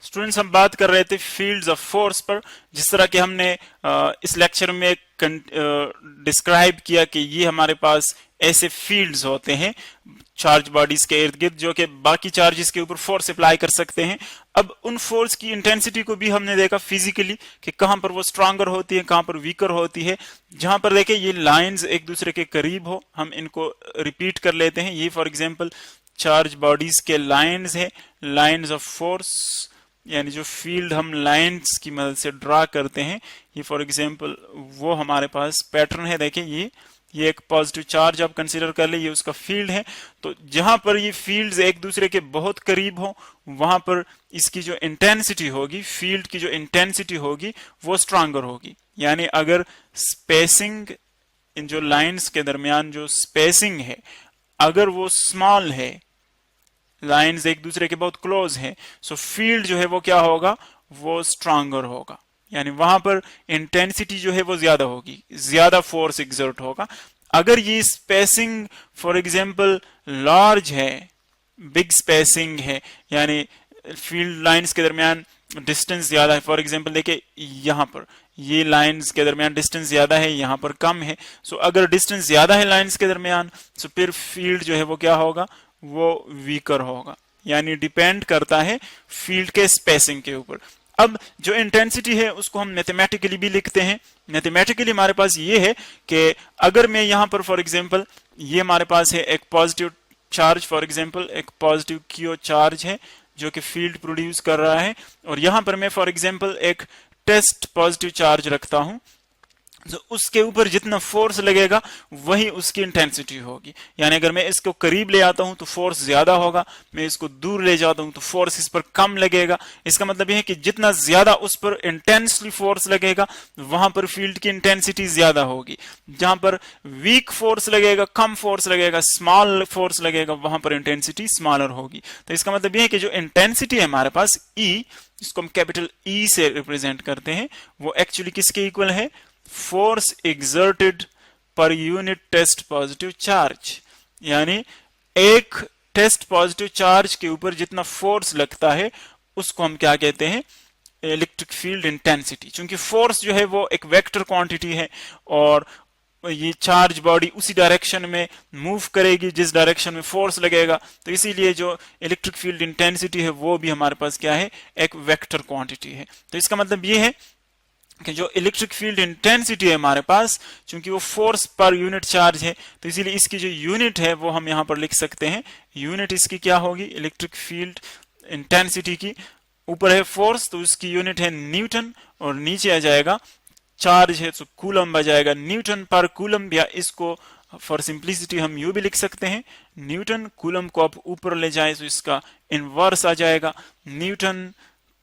Students हम बात कर रहे थे फील्ड्स ऑफ फोर्स पर, जिस तरह के हमने इस लेक्चर में डिस्क्राइब किया कि ये हमारे पास ऐसे फील्ड्स होते हैं चार्ज बॉडीज के इर्द गिर्द जो कि बाकी चार्जेस के ऊपर फोर्स अप्लाई कर सकते हैं। अब उन फोर्स की इंटेंसिटी को भी हमने देखा फिजिकली कि कहां पर वो स्ट्रांगर होती है, कहां पर वीकर होती है। जहां पर देखें ये लाइंस एक दूसरे के करीब हो, हम इनको रिपीट कर लेते हैं। ये फॉर एग्जांपल चार्ज बॉडीज के लाइंस है, लाइंस ऑफ फोर्स, यानी जो फील्ड हम लाइंस की मदद से ड्रा करते हैं। ये फॉर एग्जांपल वो हमारे पास पैटर्न है। देखें ये एक पॉजिटिव चार्ज आप कंसीडर कर ले, ये उसका फील्ड है। तो जहां पर ये फील्ड्स एक दूसरे के बहुत करीब हो वहां पर इसकी जो इंटेंसिटी होगी, फील्ड की जो इंटेंसिटी होगी वो स्ट्रांगर होगी। यानी अगर स्पेसिंग इन जो लाइंस के दरमियान जो स्पेसिंग है अगर वो स्मॉल है, लाइंस एक दूसरे के बहुत क्लोज है, सो फील्ड जो है वो क्या होगा, वो स्ट्रांगर होगा। यानी वहां पर इंटेंसिटी जो है वो ज्यादा होगी, ज्यादा फोर्स एक्सर्ट होगा। अगर ये स्पेसिंग फॉर एग्जांपल लार्ज है, बिग स्पेसिंग है, यानी फील्ड लाइंस के दरमियान डिस्टेंस ज्यादा है। फॉर एग्जांपल देखिए यहां पर ये लाइंस के दरमियान डिस्टेंस ज्यादा है, यहां पर कम है। सो अगर डिस्टेंस ज्यादा है लाइंस के दरमियान, सो फिर फील्ड जो है वो क्या होगा, वो वीकर होगा। यानी डिपेंड करता है फील्ड के स्पेसिंग के ऊपर। अब जो इंटेंसिटी है उसको हम मैथमेटिकली भी लिखते हैं। मैथमेटिकली हमारे पास ये है कि अगर मैं यहां पर फॉर एग्जांपल ये हमारे पास है एक पॉजिटिव चार्ज, फॉर एग्जांपल एक पॉजिटिव क्यू चार्ज है जो कि फील्ड प्रोड्यूस कर रहा है, और यहां पर मैं फॉर एग्जांपल एक टेस्ट पॉजिटिव चार्ज रखता हूं, तो उसके ऊपर जितना फोर्स लगेगा वही उसकी इंटेंसिटी होगी। यानी अगर मैं इसको करीब ले आता हूं तो फोर्स ज्यादा होगा, मैं इसको दूर ले जाता हूं तो फोर्स इस पर कम लगेगा। इसका मतलब यह है कि जितना ज्यादा उस पर इंटेंसली फोर्स लगेगा वहां पर फील्ड की इंटेंसिटी ज्यादा होगी। जहां पर वीक फोर्स लगेगा, कम फोर्स लगेगा, स्मॉल फोर्स लगेगा, वहां पर इंटेंसिटी स्मॉलर होगी। तो इसका मतलब यह है कि जो इंटेंसिटी है हमारे पास E, जिसको हम कैपिटल E से रिप्रेजेंट करते हैं, वो एक्चुअली किसके इक्वल है, force exerted per unit test positive charge. यानी एक टेस्ट पॉजिटिव चार्ज के ऊपर जितना फोर्स लगता है उसको हम क्या कहते हैं, इलेक्ट्रिक फील्ड इंटेंसिटी। क्योंकि फोर्स जो है वो एक वेक्टर क्वांटिटी है और ये चार्ज बॉडी उसी डायरेक्शन में मूव करेगी जिस डायरेक्शन में फोर्स लगेगा, तो इसीलिए जो इलेक्ट्रिक फील्ड इंटेंसिटी है वो भी हमारे पास क्या है, एक वेक्टर क्वांटिटी है। तो इसका मतलब ये है कि जो इलेक्ट्रिक फील्ड इंटेंसिटी है हमारे पास, चूंकि वो फोर्स पर यूनिट चार्ज है, तो इसीलिए इसकी जो यूनिट है वो हम यहां पर लिख सकते हैं। यूनिट इसकी क्या होगी, इलेक्ट्रिक फील्ड इंटेंसिटी की, ऊपर है फोर्स तो उसकी यूनिट है न्यूटन, और नीचे आ जाएगा चार्ज है तो कूलम आ जाएगा न्यूटन पर कूलम, या इसको फॉर सिंप्लिसिटी हम यू भी लिख सकते हैं, न्यूटन। कूलम को आप ऊपर ले जाए तो इसका इनवर्स आ जाएगा, न्यूटन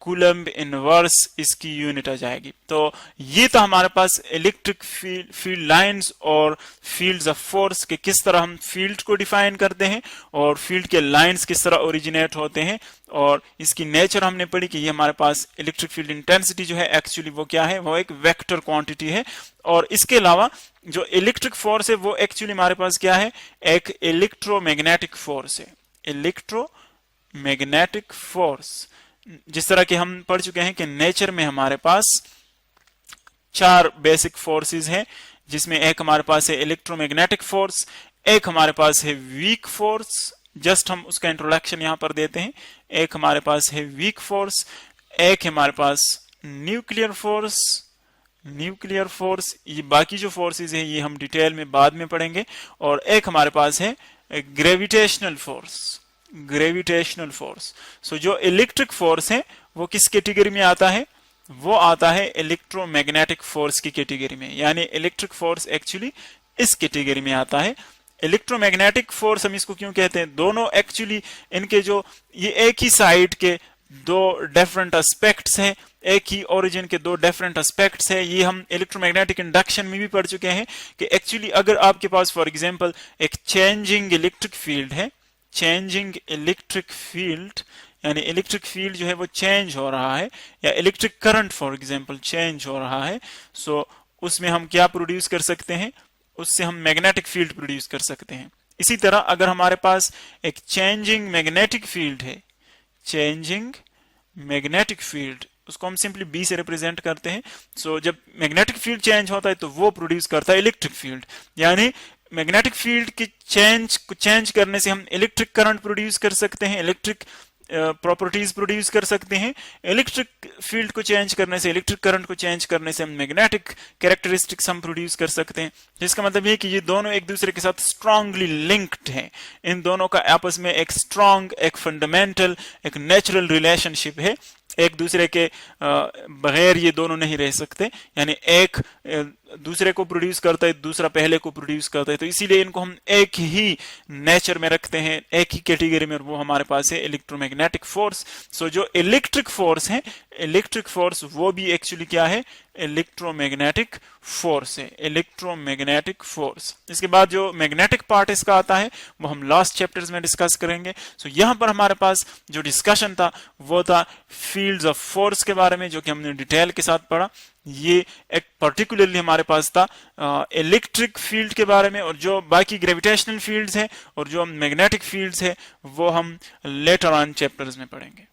कूलम्ब इनवर्स इसकी यूनिट आ जाएगी। तो ये तो हमारे पास इलेक्ट्रिक फील्ड लाइंस और फील्ड्स ऑफ फोर्स के किस तरह हम फील्ड को डिफाइन करते हैं और फील्ड के लाइंस किस तरह ओरिजिनेट होते हैं, और इसकी नेचर हमने पढ़ी कि ये हमारे पास इलेक्ट्रिक फील्ड इंटेंसिटी जो है एक्चुअली वो क्या है, वो एक वेक्टर क्वांटिटी है। और इसके अलावा जो इलेक्ट्रिक फोर्स है वो एक्चुअली हमारे पास क्या है, एक इलेक्ट्रोमैग्नेटिक फोर्स है, इलेक्ट्रोमैग्नेटिक फोर्स। जिस तरह कि हम पढ़ चुके हैं कि नेचर में हमारे पास 4 बेसिक फोर्सेस हैं, जिसमें एक हमारे पास है इलेक्ट्रोमैग्नेटिक फोर्स, एक हमारे पास है वीक फोर्स, जस्ट हम उसका इंट्रोडक्शन यहां पर देते हैं। एक हमारे पास है वीक फोर्स, एक हमारे पास न्यूक्लियर फोर्स, न्यूक्लियर फोर्स, ये बाकी जो फोर्सेस है ये हम डिटेल में बाद में पढ़ेंगे, और एक हमारे पास है gravitational force, gravitational force. So जो इलेक्ट्रिक फोर्स है वो किस कैटेगरी में आता है, वो आता है इलेक्ट्रोमैग्नेटिक फोर्स की कैटेगरी में। यानी इलेक्ट्रिक फोर्स एक्चुअली इस कैटेगरी में आता है। इलेक्ट्रोमैग्नेटिक फोर्स हम इसको क्यों कहते हैं, दोनों एक्चुअली इनके जो ये एक ही साइड के दो डिफरेंट एस्पेक्ट्स हैं, एक ही ओरिजिन के दो डिफरेंट एस्पेक्ट्स हैं। ये हम इलेक्ट्रोमैग्नेटिक इंडक्शन में भी पढ़ चुके हैं कि एक्चुअली अगर आपके पास फॉर एग्जांपल एक चेंजिंग इलेक्ट्रिक फील्ड है, चेंजिंग इलेक्ट्रिक फील्ड यानी इलेक्ट्रिक फील्ड जो है वो चेंज हो रहा है, या electric current for example change हो रहा है, सो उसमें हम क्या प्रोड्यूस कर सकते हैं, उससे हम मैग्नेटिक फील्ड प्रोड्यूस कर सकते हैं। इसी तरह अगर हमारे पास एक चेंजिंग मैग्नेटिक फील्ड है, चेंजिंग मैग्नेटिक फील्ड, उसको हम सिंपली बी से रिप्रेजेंट करते हैं। सो जब मैग्नेटिक फील्ड चेंज होता है तो वो प्रोड्यूस करता है इलेक्ट्रिक फील्ड, यानी मैग्नेटिक फील्ड की चेंज करने से हम इलेक्ट्रिक करंट प्रोड्यूस कर सकते हैं, इलेक्ट्रिक प्रॉपर्टीज प्रोड्यूस कर सकते हैं। इलेक्ट्रिक फील्ड को चेंज करने से, इलेक्ट्रिक करंट को चेंज करने से हम मैग्नेटिक कैरेक्टरिस्टिक्स हम प्रोड्यूस कर सकते हैं, जिसका मतलब ये कि ये दोनों एक दूसरे के साथ स्ट्रांगली लिंक्ड हैं। इन दोनों का आपस में एक स्ट्रांग, एक फंडामेंटल, एक नेचुरल रिलेशनशिप है। एक दूसरे के बगैर ये दोनों नहीं रह सकते, यानी एक दूसरे को प्रोड्यूस करता है, दूसरा पहले को प्रोड्यूस करता है, तो इसीलिए इनको हम एक ही नेचर में रखते हैं, एक ही कैटेगरी में, और वो हमारे पास है इलेक्ट्रोमैग्नेटिक फोर्स। सो जो इलेक्ट्रिक फोर्स है, इलेक्ट्रिक फोर्स वो भी एक्चुअली क्या है, इलेक्ट्रोमैग्नेटिक फोर्स है, इलेक्ट्रोमैग्नेटिक फोर्स। इसके बाद जो मैग्नेटिक पार्ट इसका आता है वो हम लास्ट चैप्टर्स में डिस्कस करेंगे। सो यहां पर हमारे पास जो डिस्कशन था वो था फील्ड्स ऑफ फोर्स के बारे में, जो कि हमने डिटेल के साथ पढ़ा। ये एक पर्टिकुलरली हमारे पास था इलेक्ट्रिक फील्ड के बारे में, और जो बाकी ग्रेविटेशनल फील्ड्स हैं और जो मैग्नेटिक फील्ड्स है वो हम लेटर ऑन चैप्टर्स में पढ़ेंगे।